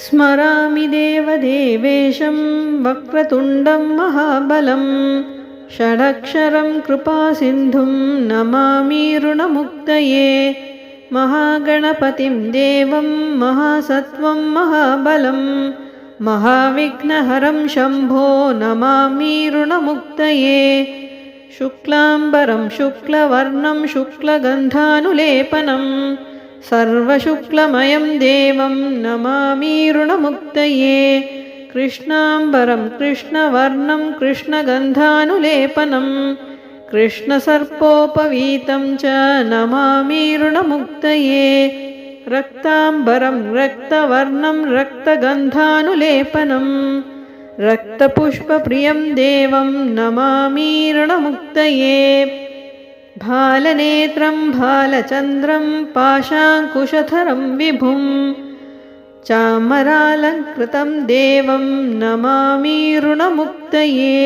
स्मरामि देवदेवेशं वक्रतुण्डं महाबलं षडक्षरं कृपासिन्धुं नमामि ऋणमुक्तये महागणपतिं देवं महासत्त्वं महाबलं महाविघ्नहरं शम्भो नमामि ऋणमुक्तये शुक्लाम्बरं शुक्लवर्णं शुक्लगन्धानुलेपनं सर्वशुक्लमयं देवं नमामि ऋणमुक्तये कृष्णाम्बरं कृष्णवर्णं कृष्णगन्धानुलेपनं कृष्णसर्पोपवीतं च नमामि ऋणमुक्तये रक्ताम्बरं रक्तवर्णं रक्तगन्धानुलेपनं रक्तपुष्पप्रियं देवं नमामि ऋणमुक्तये भालनेत्रं भालचन्द्रं पाशाङ्कुशधरं विभुं चामरालङ्कृतं देवं नमामि ऋणमुक्तये।